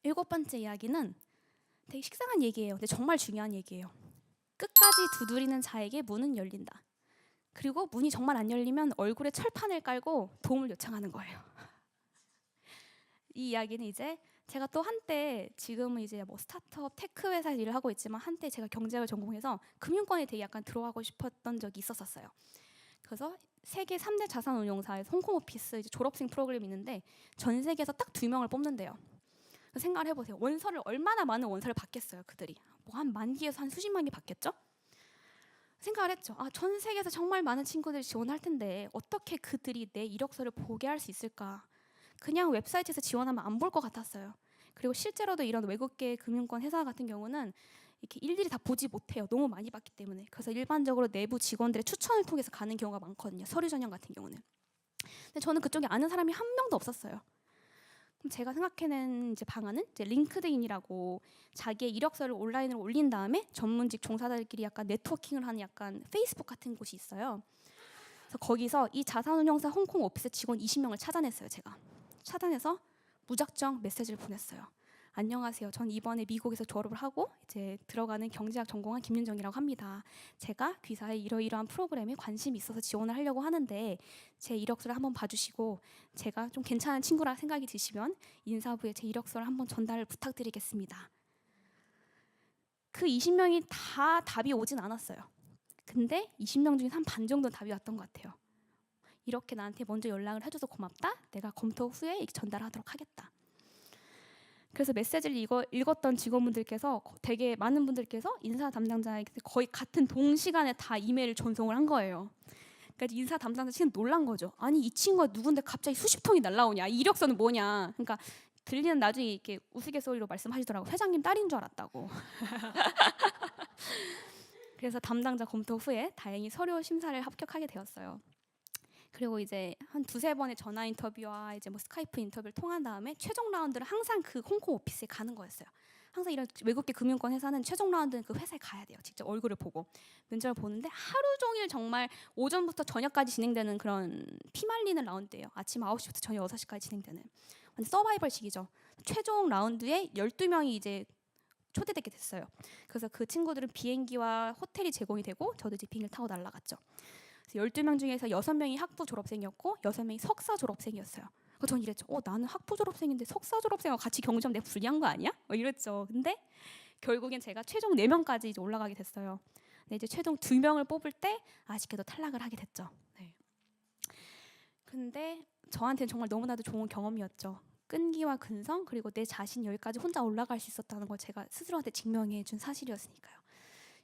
일곱 번째 이야기는 되게 식상한 얘기예요. 근데 정말 중요한 얘기예요. 끝까지 두드리는 자에게 문은 열린다. 그리고 문이 정말 안 열리면 얼굴에 철판을 깔고 도움을 요청하는 거예요. 이 이야기는 이제 제가 또 한때, 지금은 이제 뭐 스타트업 테크 회사에서 일을 하고 있지만 한때 제가 경제학을 전공해서 금융권에 되게 약간 들어가고 싶었던 적이 있었어요. 그래서 세계 3대 자산운용사에서 홍콩 오피스 이제 졸업생 프로그램이 있는데 전 세계에서 딱 2명을 뽑는데요. 생각을 해보세요. 원서를 얼마나 많은 원서를 받겠어요, 그들이. 뭐 한 만 개에서 한 수십만 개 받겠죠? 생각을 했죠. 전 세계에서 정말 많은 친구들이 지원할 텐데 어떻게 그들이 내 이력서를 보게 할 수 있을까? 그냥 웹사이트에서 지원하면 안 볼 것 같았어요. 그리고 실제로도 이런 외국계 금융권 회사 같은 경우는 이렇게 일일이 다 보지 못해요. 너무 많이 받기 때문에. 그래서 일반적으로 내부 직원들의 추천을 통해서 가는 경우가 많거든요. 서류 전형 같은 경우는. 근데 저는 그쪽에 아는 사람이 한 명도 없었어요. 그럼 제가 생각해낸 이제 방안은 이제 링크드인이라고 자기의 이력서를 온라인으로 올린 다음에 전문직 종사자들끼리 약간 네트워킹을 하는 약간 페이스북 같은 곳이 있어요. 그래서 거기서 이 자산운용사 홍콩 오피스 직원 20명을 찾아냈어요. 제가 찾아내서 무작정 메시지를 보냈어요. 안녕하세요. 전 이번에 미국에서 졸업을 하고 이제 들어가는 경제학 전공한 김윤정이라고 합니다. 제가 귀사의 이러이러한 프로그램에 관심이 있어서 지원을 하려고 하는데 제 이력서를 한번 봐주시고 제가 좀 괜찮은 친구라 생각이 드시면 인사부에 제 이력서를 한번 전달을 부탁드리겠습니다. 그 20명이 다 답이 오진 않았어요. 근데 20명 중에 한 반 정도는 답이 왔던 것 같아요. 이렇게 나한테 먼저 연락을 해줘서 고맙다. 내가 검토 후에 전달하도록 하겠다. 그래서 메시지를 읽었던 직원분들께서 되게 많은 분들께서 인사 담당자에게 거의 같은 동시간에 다 이메일을 전송을 한 거예요. 그러니까 인사 담당자 친구 놀란 거죠. 아니 이 친구가 누군데 갑자기 수십 통이 날라오냐? 이 이력서는 뭐냐? 그러니까 들리는 나중에 이렇게 우스갯소리로 말씀하시더라고. 회장님 딸인 줄 알았다고. 그래서 담당자 검토 후에 다행히 서류 심사를 합격하게 되었어요. 그리고 이제 한 두세 번의 전화 인터뷰와 이제 뭐 스카이프 인터뷰를 통한 다음에 최종 라운드를 항상 그 홍콩 오피스에 가는 거였어요. 항상 이런 외국계 금융권 회사는 최종 라운드는 그 회사에 가야 돼요. 직접 얼굴을 보고 면접을 보는데 하루 종일 정말 오전부터 저녁까지 진행되는 그런 피말리는 라운드예요. 아침 9시부터 저녁 6시까지 진행되는 서바이벌식이죠. 최종 라운드에 12명이 이제 초대되게 됐어요. 그래서 그 친구들은 비행기와 호텔이 제공이 되고 저도 이제 비행기를 타고 날아갔죠. 12명 중에서 6명이 학부 졸업생이었고 6명이 석사 졸업생이었어요. 그래서 저는 이랬죠. 나는 학부 졸업생인데 석사 졸업생하고 같이 경주하면 내가 불리한 거 아니야? 이랬죠. 근데 결국엔 제가 최종 4명까지 이제 올라가게 됐어요. 근데 이제 최종 2명을 뽑을 때 아쉽게도 탈락을 하게 됐죠. 네. 근데 저한테는 정말 너무나도 좋은 경험이었죠. 끈기와 근성 그리고 내 자신 여기까지 혼자 올라갈 수 있었다는 걸 제가 스스로한테 증명해 준 사실이었으니까요.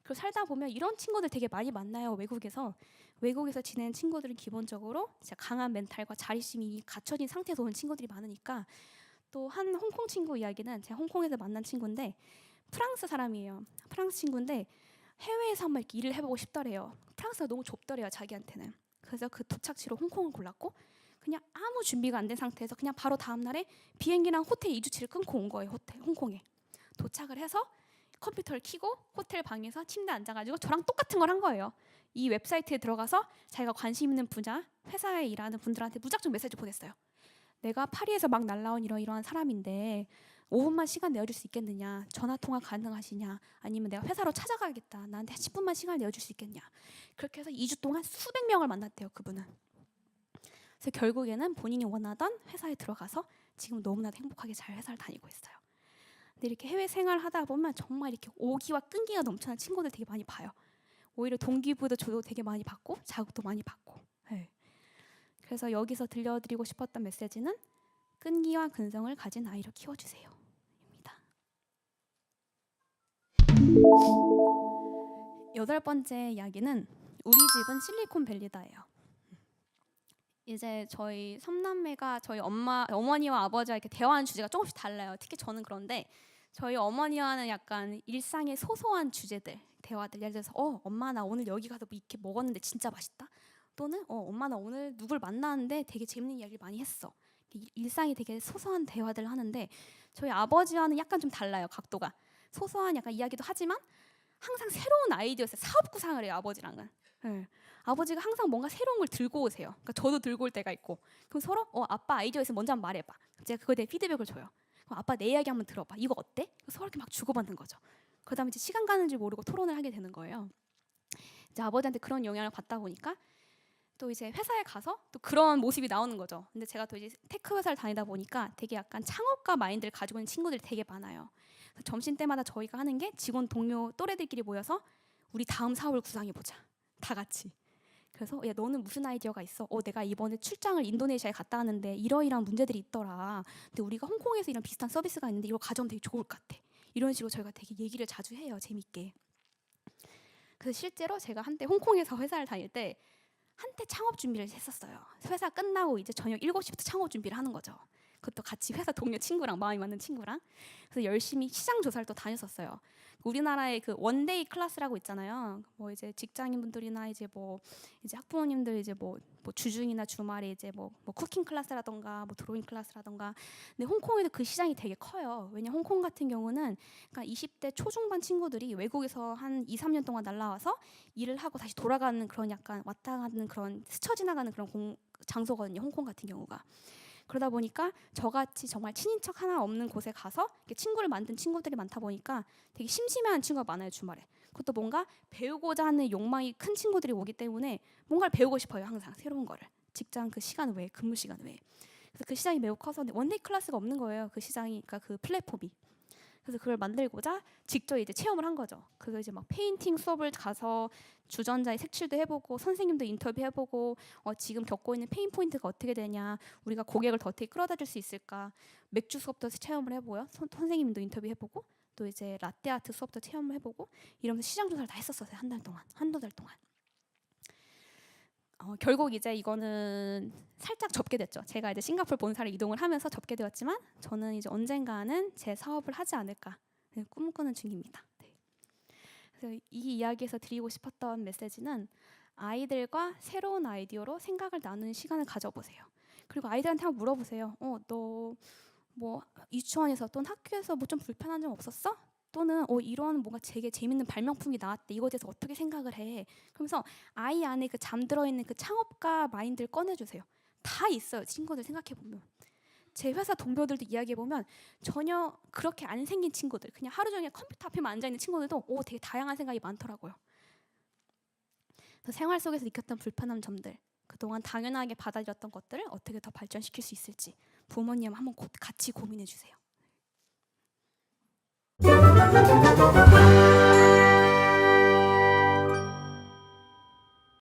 그리고 살다 보면 이런 친구들 되게 많이 만나요. 외국에서 지내는 친구들은 기본적으로 진짜 강한 멘탈과 자립심이 갖춰진 상태에서 온 친구들이 많으니까. 또 한 홍콩 친구 이야기는 제가 홍콩에서 만난 친구인데 프랑스 사람이에요. 프랑스 친구인데 해외에서 한번 이렇게 일을 해보고 싶더래요. 프랑스가 너무 좁더래요, 자기한테는. 그래서 그 도착지로 홍콩을 골랐고 그냥 아무 준비가 안 된 상태에서 그냥 바로 다음 날에 비행기랑 호텔 2주치를 끊고 온 거예요. 홍콩에 도착을 해서 컴퓨터를 켜고 호텔 방에서 침대에 앉아가지고 저랑 똑같은 걸 한 거예요. 이 웹사이트에 들어가서 자기가 관심 있는 분야, 회사에 일하는 분들한테 무작정 메시지 보냈어요. 내가 파리에서 막 날라온 이러이러한 사람인데 5분만 시간 내어줄 수 있겠느냐? 전화통화 가능하시냐? 아니면 내가 회사로 찾아가야겠다. 나한테 10분만 시간을 내어줄 수 있겠냐? 그렇게 해서 2주 동안 수백 명을 만났대요, 그분은. 그래서 결국에는 본인이 원하던 회사에 들어가서 지금 너무나도 행복하게 잘 회사를 다니고 있어요. 근데 이렇게 해외 생활을 하다 보면 정말 이렇게 오기와 끈기가 넘치는 친구들 되게 많이 봐요. 오히려 동기부여도 저도 되게 많이 받고 자극도 많이 받고. 네. 그래서 여기서 들려드리고 싶었던 메시지는 끈기와 근성을 가진 아이를 키워주세요. 입니다. 8번째 이야기는 우리 집은 실리콘밸리다예요. 이제 저희 3남매가 저희 어머니와 아버지와 이렇게 대화하는 주제가 조금씩 달라요. 특히 저는 그런데 저희 어머니와는 약간 일상의 소소한 주제들, 대화들. 예를 들어서 엄마 나 오늘 여기 가서 뭐 이렇게 먹었는데 진짜 맛있다. 또는 엄마 나 오늘 누굴 만났는데 되게 재밌는 이야기를 많이 했어. 일상이 되게 소소한 대화들을 하는데 저희 아버지와는 약간 좀 달라요. 각도가. 소소한 약간 이야기도 하지만 항상 새로운 아이디어에서 사업 구상을 해요. 아버지랑은. 네. 아버지가 항상 뭔가 새로운 걸 들고 오세요. 그러니까 저도 들고 올 때가 있고 그럼 서로 아빠 아이디어에서 먼저 한번 말해봐. 제가 그거에 대해 피드백을 줘요. 그럼 아빠 내 이야기 한번 들어봐. 이거 어때? 서로 이렇게 막 주고받는 거죠. 그다음에 이제 시간 가는 줄 모르고 토론을 하게 되는 거예요. 이제 아버지한테 그런 영향을 받다 보니까 또 이제 회사에 가서 또 그런 모습이 나오는 거죠. 근데 제가 또 이제 테크 회사를 다니다 보니까 되게 약간 창업가 마인드를 가지고 있는 친구들이 되게 많아요. 점심 때마다 저희가 하는 게 직원 동료 또래들끼리 모여서 우리 다음 사업을 구상해 보자. 다 같이. 그래서 야 너는 무슨 아이디어가 있어? 내가 이번에 출장을 인도네시아에 갔다 왔는데 이러이러한 문제들이 있더라. 근데 우리가 홍콩에서 이런 비슷한 서비스가 있는데 이거 가져오면 되게 좋을 것 같아. 이런 식으로 저희가 되게 얘기를 자주 해요. 재밌게. 그래서 실제로 제가 한때 홍콩에서 회사를 다닐 때 한때 창업 준비를 했었어요. 회사 끝나고 이제 저녁 7시부터 창업 준비를 하는 거죠. 그것도 같이 회사 동료 친구랑 마음이 맞는 친구랑 그래서 열심히 시장 조사를 또 다녔었어요. 우리나라의 그 원데이 클래스라고 있잖아요. 뭐 이제 직장인분들이나 이제 학부모님들 이제 뭐 주중이나 주말에 이제 뭐 쿠킹 클래스라던가 뭐 드로잉 클래스라던가. 근데 홍콩에도 그 시장이 되게 커요. 왜냐 홍콩 같은 경우는 그러니까 20대 초중반 친구들이 외국에서 한 2, 3년 동안 날라와서 일을 하고 다시 돌아가는 그런 약간 왔다 가는 그런 스쳐 지나가는 그런 장소거든요. 홍콩 같은 경우가. 그러다 보니까 저같이 정말 친인척 하나 없는 곳에 가서 친구를 만든 친구들이 많다 보니까 되게 심심해하는 친구가 많아요. 주말에. 그것도 뭔가 배우고자 하는 욕망이 큰 친구들이 오기 때문에 뭔가를 배우고 싶어요. 항상 새로운 거를. 직장 그 시간 외에 근무 시간 외에. 그래서 그 시장이 매우 커서 원데이 클래스가 없는 거예요. 그 시장이 그러니까 그 플랫폼이. 그래서 그걸 만들고자 직접 이제 체험을 한 거죠. 그래서 이제 막 페인팅 수업을 가서 주전자에 색칠도 해보고 선생님도 인터뷰해보고 지금 겪고 있는 페인 포인트가 어떻게 되냐, 우리가 고객을 더 어떻게 끌어다 줄 수 있을까, 맥주 수업도 체험을 해보고요. 선생님도 인터뷰해보고 또 이제 라떼 아트 수업도 체험을 해보고 이러면서 시장 조사를 다 했었어요. 한 달 동안, 한두 달 동안. 결국 이제 이거는 살짝 접게 됐죠. 제가 이제 싱가포르 본사를 이동을 하면서 접게 되었지만 저는 이제 언젠가는 제 사업을 하지 않을까 꿈꾸는 중입니다. 네. 그래서 이 이야기에서 드리고 싶었던 메시지는 아이들과 새로운 아이디어로 생각을 나누는 시간을 가져보세요. 그리고 아이들한테 한번 물어보세요. 너 뭐 유치원에서 또는 학교에서 뭐 좀 불편한 점 없었어? 또는 이런 뭔가 되게 재밌는 발명품이 나왔대. 이거에 대해서 어떻게 생각을 해? 그러면서 아이 안에 그 잠들어 있는 그 창업가 마인드를 꺼내주세요. 다 있어요. 친구들 생각해 보면. 제 회사 동료들도 이야기해 보면 전혀 그렇게 안 생긴 친구들, 그냥 하루 종일 컴퓨터 앞에만 앉아 있는 친구들도 되게 다양한 생각이 많더라고요. 그래서 생활 속에서 느꼈던 불편한 점들, 그동안 당연하게 받아들였던 것들을 어떻게 더 발전시킬 수 있을지 부모님 한번 같이 고민해 주세요.